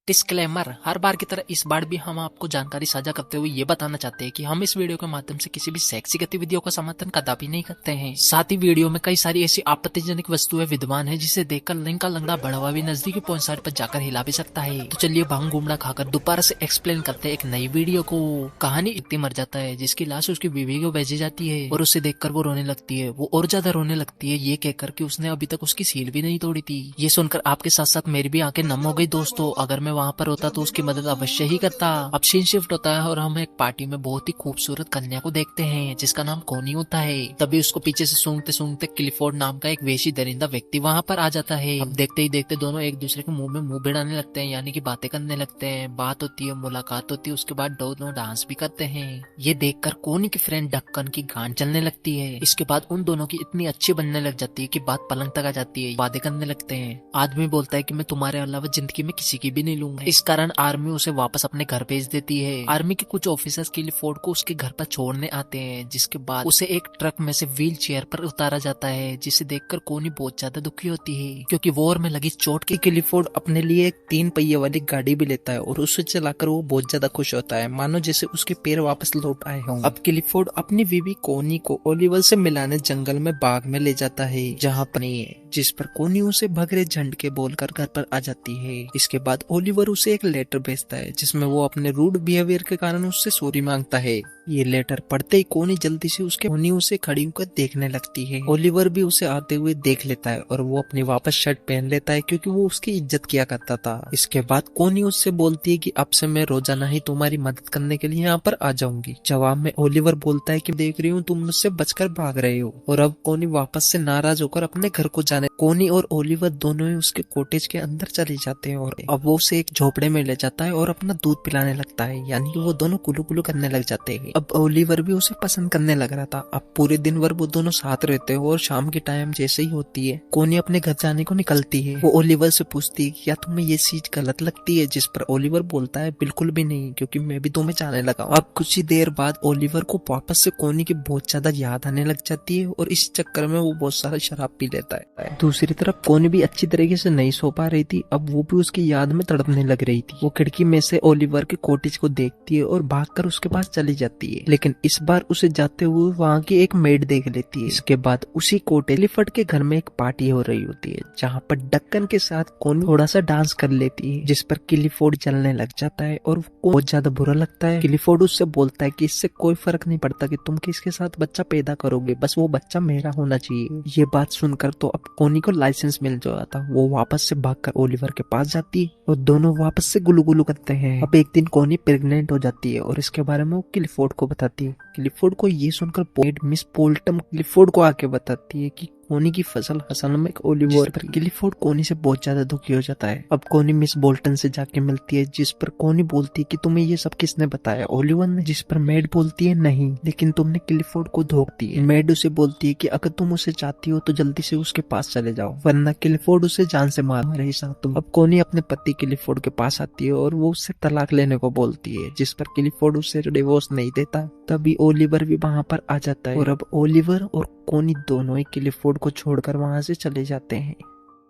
Disclaimer, हर बार की तरह इस बार भी हम आपको जानकारी साझा करते हुए ये बताना चाहते हैं कि हम इस वीडियो के माध्यम से किसी भी सेक्सी गतिविधियों का समर्थन कदापि नहीं करते हैं। साथ ही वीडियो में कई सारी ऐसी आपत्तिजनक वस्तुएं विद्यमान है जिसे देखकर लिंक का लंगड़ा बढ़वा भी नजदीकी पॉइंट साइड पर जाकर हिला भी सकता है। तो चलिए भांग घूमड़ा खाकर दोबारा से एक्सप्लेन करते हैं एक नई वीडियो को। कहानी इतनी मर जाता है जिसकी लाश उसकी बीवी को भेजी जाती है और उसे देखकर वो रोने लगती है। वो और ज्यादा रोने लगती है ये कहकर कि उसने अभी तक उसकी सील भी नहीं तोड़ी थी। ये सुनकर आपके साथ साथ मेरी भी आंखें नम हो गई दोस्तों। अगर मैं वहाँ पर होता तो उसकी मदद अवश्य ही करता। अब सीन शिफ्ट होता है और हम एक पार्टी में बहुत ही खूबसूरत कन्या को देखते हैं जिसका नाम कोनी होता है। तभी उसको पीछे से सूंघते सूंघते क्लिफोर्ड नाम का एक वेशी दरिंदा व्यक्ति वहाँ पर आ जाता है। अब देखते ही देखते दोनों एक दूसरे के मुंह में मुंह भिड़ाने लगते हैं, यानी कि बातें करने लगते हैं। बात होती है, मुलाकात होती है, उसके बाद दोनों डांस भी करते हैं। ये देखकर कोनी की फ्रेंड डक्कन की गांड चलने लगती है। इसके बाद उन दोनों की इतनी अच्छी बनने लग जाती है कि बात पलंग तक आ जाती है। बातें करने लगते हैं। आदमी बोलता है कि मैं तुम्हारे अलावा जिंदगी में किसी की भी नहीं लूंगा। इस कारण आर्मी उसे वापस अपने घर भेज देती है। आर्मी के कुछ ऑफिसर्स क्लिफोर्ड को उसके घर पर छोड़ने आते हैं, जिसके बाद उसे एक ट्रक में से व्हील चेयर पर उतारा जाता है, जिसे देखकर कोनी बहुत ज्यादा दुखी होती है क्योंकि वॉर में लगी चोट की। क्लिफोर्ड अपने लिए एक 3 पहिए वाली गाड़ी भी लेता है और उसे चलाकर वो बहुत ज्यादा खुश होता है, मानो जैसे उसके पैर वापस लौट आए हों। अब क्लिफोर्ड अपनी बीवी कोनी को ओलिवर से मिलाने जंगल में बाग में ले जाता है, जहाँ पर जिस पर कोनी उसे भगरे झंड के बोलकर घर पर आ जाती है। इसके बाद ओलिवर उसे एक लेटर भेजता है जिसमें वो अपने रूड बिहेवियर के कारण उससे सॉरी मांगता है। ये लेटर पढ़ते ही कोनी जल्दी से कोनी उसे खड़ी होकर देखने लगती है। ओलिवर भी उसे आते हुए देख लेता है और वो अपनी वापस शर्ट पहन लेता है क्योंकि वो उसकी इज्जत किया करता था। इसके बाद कोनी उससे बोलती है कि अब से मैं रोजाना ही तुम्हारी मदद करने के लिए यहाँ पर आ जाऊंगी। जवाब में ओलिवर बोलता है कि देख रही हूँ तुम मुझसे बचकर भाग रहे हो। और अब कोनी वापस से नाराज होकर अपने घर को जाने कोनी और ओलिवर दोनों ही उसके कॉटेज के अंदर चले जाते हैं और अब वो उसे एक झोपड़े में ले जाता है और अपना दूध पिलाने लगता है, यानी कि वो दोनों कुलू कुलू करने लग जाते हैं। अब ओलिवर भी उसे पसंद करने लग रहा था। अब पूरे दिन भर वो दोनों साथ रहते हैं और शाम के टाइम जैसे ही होती है कोनी अपने घर जाने को निकलती है। वो ओलिवर से पूछती है क्या तुम्हें ये चीज गलत लगती है, जिस पर ओलिवर बोलता है बिल्कुल भी नहीं, क्योंकि मैं भी तुम्हें जाने लगा। अब कुछ ही देर बाद ओलिवर को वापस से कोनी की बहुत ज्यादा याद आने लग जाती है और इस चक्कर में वो बहुत सारा शराब पी लेता है। दूसरी तरफ कोनी भी अच्छी तरीके से नहीं सो पा रही थी। अब वो भी उसकी याद में तड़पने लग रही थी। वो खिड़की में से ओलिवर के कॉटेज को देखती है और भागकर उसके पास चली जाती है, लेकिन इस बार उसे जाते हुए वहाँ की एक मेड देख लेती है। इसके बाद उसी क्लिफोर्ड के घर में एक पार्टी हो रही होती है, जहाँ पर डक्कन के साथ कोनी थोड़ा सा डांस कर लेती है, जिस पर क्लिफोर्ड जलने लग जाता है और बहुत ज्यादा बुरा लगता है। क्लिफोर्ड उससे बोलता है कि इससे कोई फर्क नहीं पड़ता कि तुम किसके साथ बच्चा पैदा करोगे, बस वो बच्चा मेरा होना चाहिए। ये बात सुनकर तो अब कोनी को लाइसेंस मिल जाता। वो वापस से भागकर ओलिवर के पास जाती है और दोनों वापस से गुलू गुलू करते हैं। अब एक दिन कोनी प्रेग्नेंट हो जाती है और इसके बारे में वो क्लिफोर्ड को बताती है। क्लिफोर्ड को ये सुनकर मिस पोल्टम क्लिफोर्ड को आके बताती है कि कोनी की फसल असल में ओलिवर पर। क्लिफोर्ड कोनी से बहुत ज्यादा दुखी हो जाता है। अब कोनी मिस बोल्टन से जाके मिलती है, जिस पर कोनी बोलती है कि तुम्हें ये सब किसने बताया, ओलिवर ने, जिस पर मेड बोलती है नहीं, लेकिन तुमने क्लिफोर्ड को धोखा दिया। मेड उसे बोलती है कि अगर तुम उसे चाहती हो तो जल्दी से उसके पास चले जाओ, वरना क्लिफोर्ड उसे जान से मार रही साथ तुम। अब कोनी अपने पति क्लिफोर्ड के पास आती है और वो उससे तलाक लेने को बोलती है, जिस पर क्लिफोर्ड उसे डिवोर्स नहीं देता। तभी ओलिवर भी वहाँ पर आ जाता है और अब ओलिवर और कोनी दोनों ही क्लिफोर्ड को छोड़कर वहाँ से चले जाते हैं।